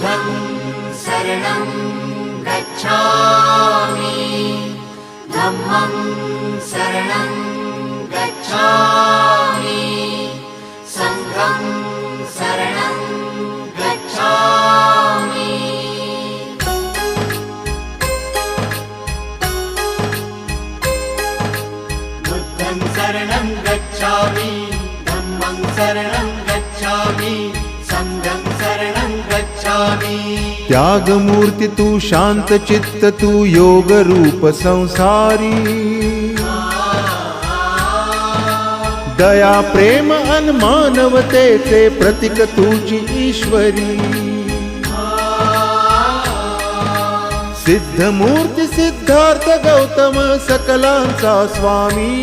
बुद्धं शरणं गच्छामि धम्मं शरणं गच्छामि संघं शरणं गच्छामि बुद्धं शरणं गच्छामि धम्मं शरणं गच्छामि संघं शरणं गच्छामि। त्याग मूर्ति तू शांत चित्त तू योग रूप संसारी दया प्रेम अन मानवतेचे प्रतीक तुझी ईश्वरी सिद्ध मूर्ती सिद्धार्थ गौतम सकलांचा स्वामी